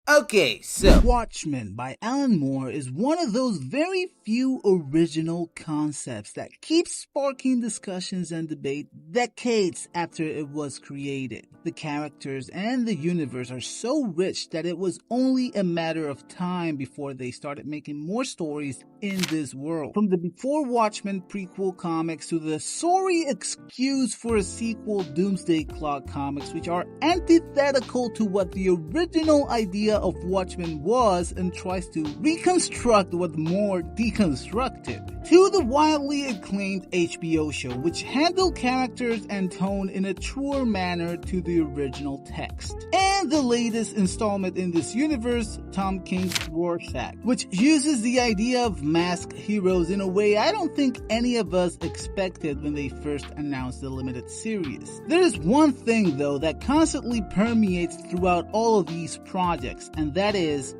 Okay, so Watchmen by Alan Moore is one of those very few original concepts that keeps sparking discussions and debate decades after it was created. The characters and the universe are so rich that it was only a matter of time before they started making more stories in this world. From the Before Watchmen prequel comics to the sorry excuse for a sequel Doomsday Clock comics, which are antithetical to what the original idea of Watchmen was and tries to reconstruct what Moore deconstructed, to the wildly acclaimed HBO show, which handled characters and tone in a truer manner to the original text, and the latest installment in this universe, Tom King's Rorschach, which uses the idea of masked heroes in a way I don't think any of us expected when they first announced the limited series. There is one thing though that constantly permeates throughout all of these projects, and that is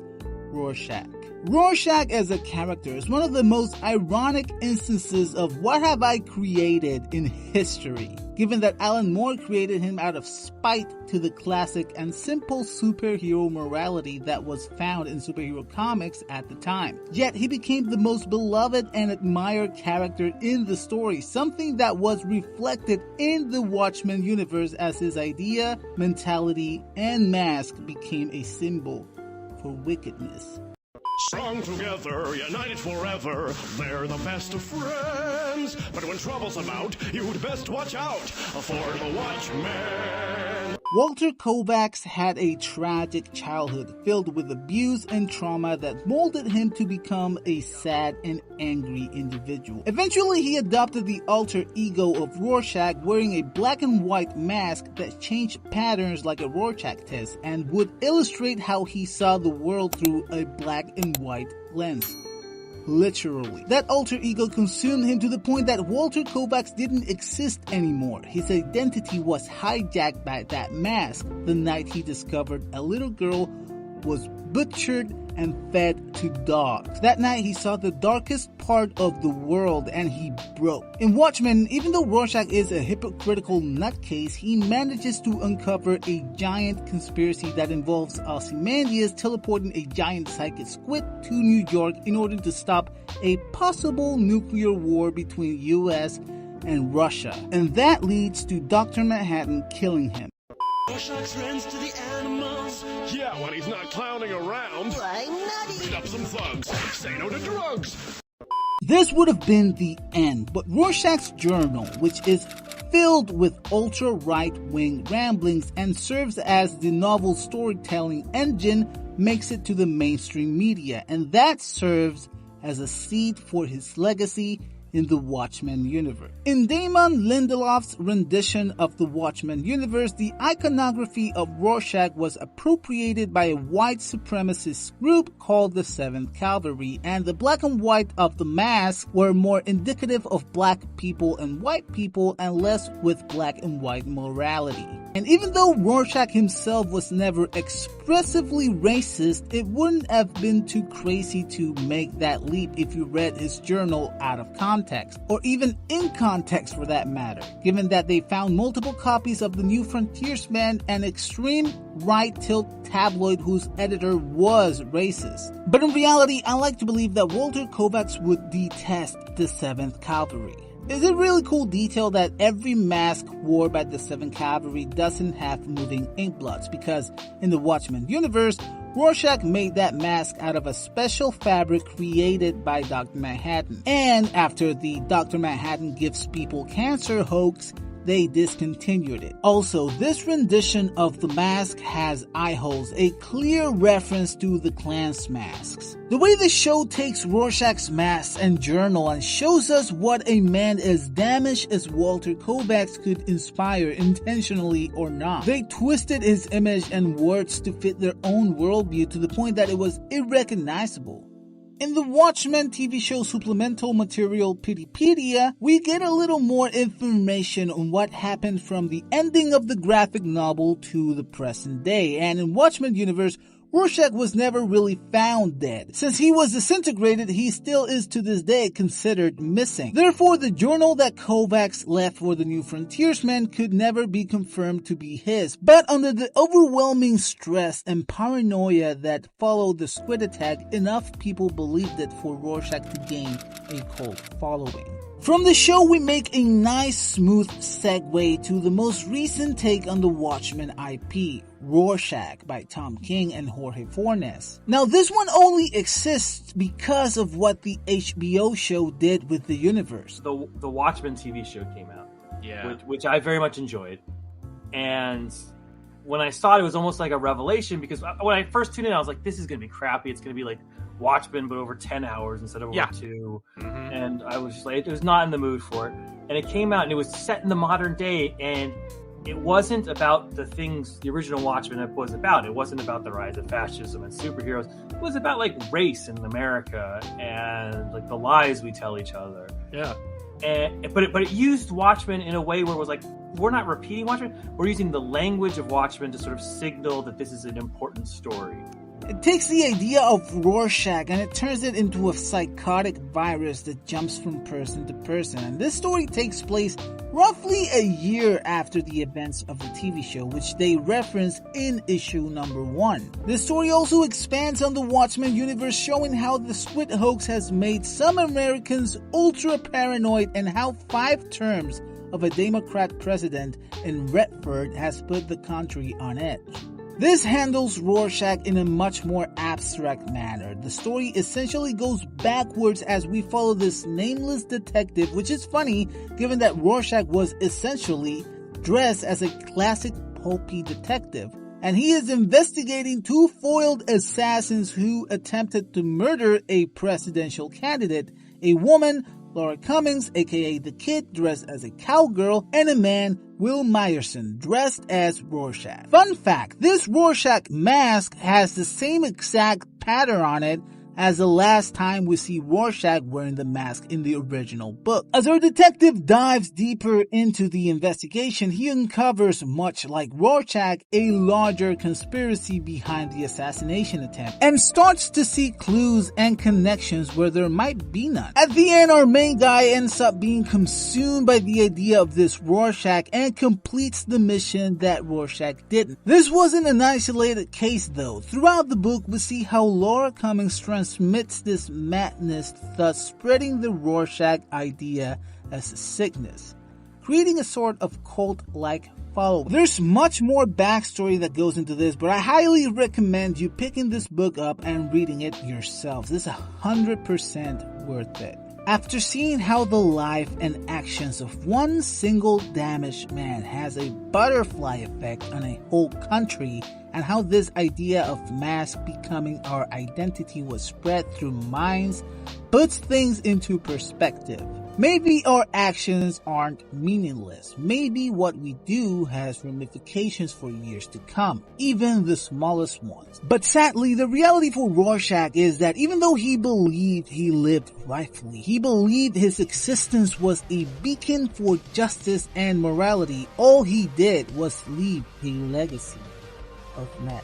Rorschach. Rorschach as a character is one of the most ironic instances of what have I created in history, given that Alan Moore created him out of spite to the classic and simple superhero morality that was found in superhero comics at the time. Yet he became the most beloved and admired character in the story, something that was reflected in the Watchmen universe as his idea, mentality, and mask became a symbol for wickedness. Strong together, united forever, they're the best of friends. But when trouble's about, you'd best watch out for the Watchmen. Walter Kovacs had a tragic childhood filled with abuse and trauma that molded him to become a sad and angry individual. Eventually, he adopted the alter ego of Rorschach, wearing a black and white mask that changed patterns like a Rorschach test and would illustrate how he saw the world through a black and white lens. Literally. That alter ego consumed him to the point that Walter Kovacs didn't exist anymore. His identity was hijacked by that mask the night he discovered a little girl was butchered and fed to dogs. That night he saw the darkest part of the world and he broke. In Watchmen, even though Rorschach is a hypocritical nutcase, he manages to uncover a giant conspiracy that involves Ozymandias teleporting a giant psychic squid to New York in order to stop a possible nuclear war between US and Russia. And that leads to Dr. Manhattan killing him. Rorschach's runs to the animals. Yeah, when he's not clowning around. I'm nutty. Beat up some thugs. Say no to drugs. This would have been the end, but Rorschach's journal, which is filled with ultra-right-wing ramblings and serves as the novel's storytelling engine, makes it to the mainstream media, and that serves as a seed for his legacy in the Watchmen universe. In Damon Lindelof's rendition of the Watchmen universe, the iconography of Rorschach was appropriated by a white supremacist group called the 7th Cavalry, and the black and white of the masks were more indicative of black people and white people and less with black and white morality. And even though Rorschach himself was never expressively racist, it wouldn't have been too crazy to make that leap if you read his journal out of context, or even in context for that matter, given that they found multiple copies of the New Frontiersman, an extreme right-tilt tabloid whose editor was racist. But in reality, I like to believe that Walter Kovacs would detest the 7th Cavalry. Is it really cool detail that every mask worn by the 7th Cavalry doesn't have moving inkblots, because in the Watchmen universe, Rorschach made that mask out of a special fabric created by Dr. Manhattan. And after the Dr. Manhattan gives people cancer hoax, they discontinued it. Also, this rendition of the mask has eye holes, a clear reference to the Klan's masks. The way the show takes Rorschach's mask and journal and shows us what a man as damaged as Walter Kovacs could inspire, intentionally or not. They twisted his image and words to fit their own worldview to the point that it was irrecognizable. In the Watchmen TV show supplemental material Pittypedia, we get a little more information on what happened from the ending of the graphic novel to the present day, and in Watchmen universe, Rorschach was never really found dead. Since he was disintegrated, he still is to this day considered missing. Therefore, the journal that Kovacs left for the New Frontiersmen could never be confirmed to be his. But under the overwhelming stress and paranoia that followed the squid attack, enough people believed it for Rorschach to gain a cult following. From the show, we make a nice smooth segue to the most recent take on the Watchmen IP, Rorschach by Tom King and Jorge Fornes. Now, this one only exists because of what the HBO show did with the universe. The Watchmen TV show came out, Yeah. which I very much enjoyed. And when I saw it, it was almost like a revelation, because when I first tuned in, I was like, this is going to be crappy. It's going to be like Watchmen, but over 10 hours instead of over 2. Mm-hmm. And I was just like, it was not in the mood for it. And it came out and it was set in the modern day, and it wasn't about the things the original Watchmen was about. It wasn't about the rise of fascism and superheroes. It was about like race in America and like the lies we tell each other. Yeah. But it used Watchmen in a way where it was like, we're not repeating Watchmen, we're using the language of Watchmen to sort of signal that this is an important story. It takes the idea of Rorschach and it turns it into a psychotic virus that jumps from person to person. And this story takes place roughly a year after the events of the TV show, which they reference in issue number 1. This story also expands on the Watchmen universe, showing how the squid hoax has made some Americans ultra paranoid and how 5 terms of a Democrat president in Redford has put the country on edge. This handles Rorschach in a much more abstract manner. The story essentially goes backwards as we follow this nameless detective, which is funny given that Rorschach was essentially dressed as a classic pulpy detective. And he is investigating 2 foiled assassins who attempted to murder a presidential candidate, a woman, Laura Cummings, aka The Kid, dressed as a cowgirl, and a man, Will Myerson, dressed as Rorschach. Fun fact, this Rorschach mask has the same exact pattern on it as the last time we see Rorschach wearing the mask in the original book. As our detective dives deeper into the investigation, he uncovers, much like Rorschach, a larger conspiracy behind the assassination attempt, and starts to see clues and connections where there might be none. At the end, our main guy ends up being consumed by the idea of this Rorschach and completes the mission that Rorschach didn't. This wasn't an isolated case though. Throughout the book, we see how Laura Cummings transmits this madness, thus spreading the Rorschach idea as a sickness, creating a sort of cult-like following. There's much more backstory that goes into this, but I highly recommend you picking this book up and reading it yourselves. This is 100% worth it. After seeing how the life and actions of one single damaged man has a butterfly effect on a whole country, and how this idea of mask becoming our identity was spread through minds, puts things into perspective. Maybe our actions aren't meaningless. Maybe what we do has ramifications for years to come, even the smallest ones. But sadly, the reality for Rorschach is that even though he believed he lived rightfully, he believed his existence was a beacon for justice and morality, all he did was leave a legacy of madness.